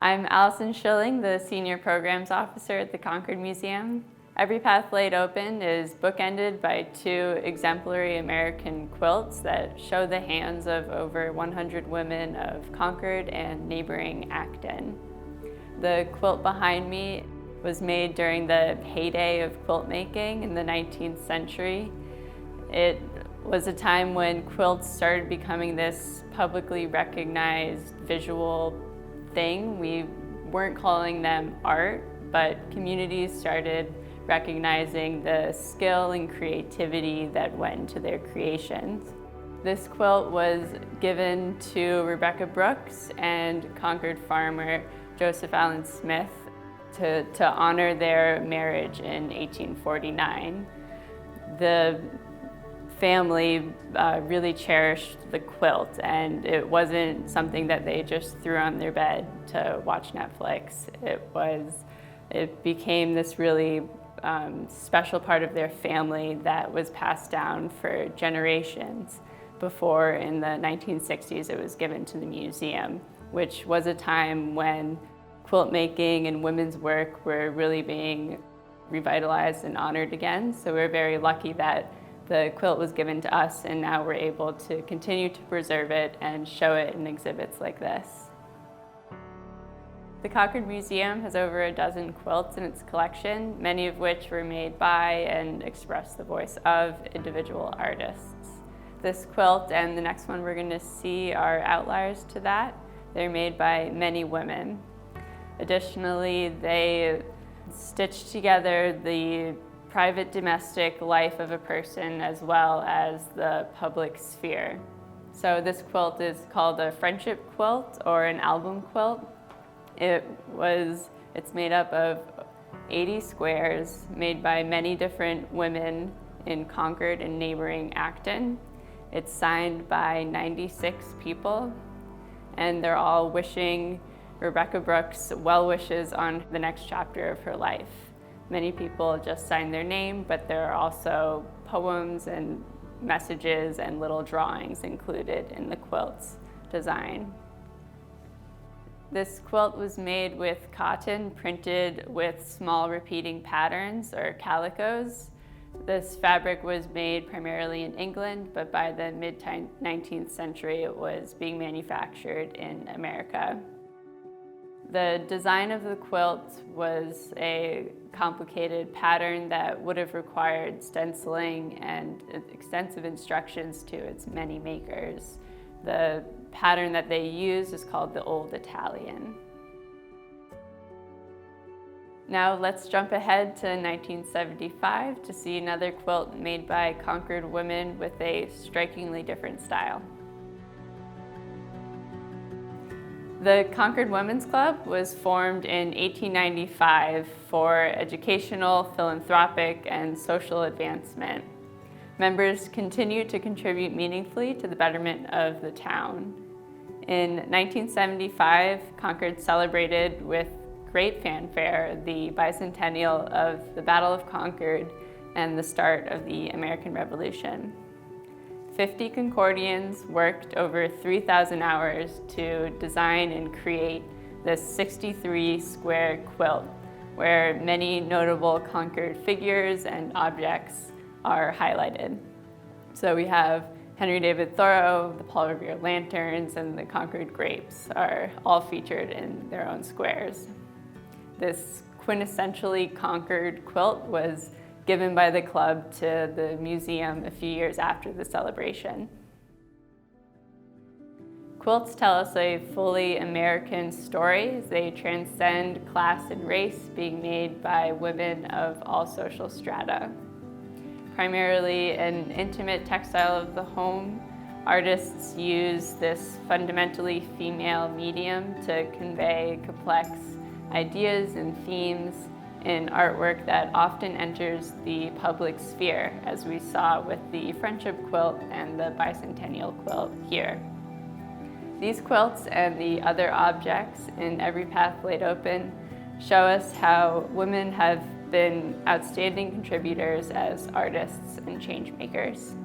I'm Allison Schilling, the Senior Programs Officer at the Concord Museum. Every Path Laid Open is bookended by two exemplary American quilts that show the hands of over 100 women of Concord and neighboring Acton. The quilt behind me was made during the heyday of quilt making in the 19th century. It was a time when quilts started becoming this publicly recognized visual thing. We weren't calling them art, but communities started recognizing the skill and creativity that went into their creations. This quilt was given to Rebecca Brooks and Concord farmer Joseph Allen Smith to honor their marriage in 1849. The family really cherished the quilt, and it wasn't something that they just threw on their bed to watch Netflix. It became this really special part of their family that was passed down for generations. Before, in the 1960s, it was given to the museum, which was a time when quilt making and women's work were really being revitalized and honored again. So we're very lucky that the quilt was given to us, and now we're able to continue to preserve it and show it in exhibits like this. The Concord Museum has over a dozen quilts in its collection, many of which were made by and express the voice of individual artists. This quilt and the next one we're going to see are outliers to that. They're made by many women. Additionally, they stitch together the private domestic life of a person as well as the public sphere. So this quilt is called a friendship quilt or an album quilt. It's made up of 80 squares made by many different women in Concord and neighboring Acton. It's signed by 96 people, and they're all wishing Rebecca Brooks well wishes on the next chapter of her life. Many people just sign their name, but there are also poems and messages and little drawings included in the quilt's design. This quilt was made with cotton printed with small repeating patterns or calicos. This fabric was made primarily in England, but by the mid-19th century it was being manufactured in America. The design of the quilt was a complicated pattern that would have required stenciling and extensive instructions to its many makers. The pattern that they use is called the Old Italian. Now let's jump ahead to 1975 to see another quilt made by Concord women with a strikingly different style. The Concord Women's Club was formed in 1895 for educational, philanthropic, and social advancement. Members continued to contribute meaningfully to the betterment of the town. In 1975, Concord celebrated with great fanfare the bicentennial of the Battle of Concord and the start of the American Revolution. 50 Concordians worked over 3,000 hours to design and create this 63 square quilt, where many notable Concord figures and objects are highlighted. So we have Henry David Thoreau, the Paul Revere lanterns, and the Concord grapes are all featured in their own squares. This quintessentially Concord quilt was given by the club to the museum a few years after the celebration. Quilts tell us a fully American story. They transcend class and race, being made by women of all social strata. Primarily an intimate textile of the home, artists use this fundamentally female medium to convey complex ideas and themes in artwork that often enters the public sphere, as we saw with the friendship quilt and the bicentennial quilt here. These quilts and the other objects in Every Path Laid Open show us how women have been outstanding contributors as artists and change makers.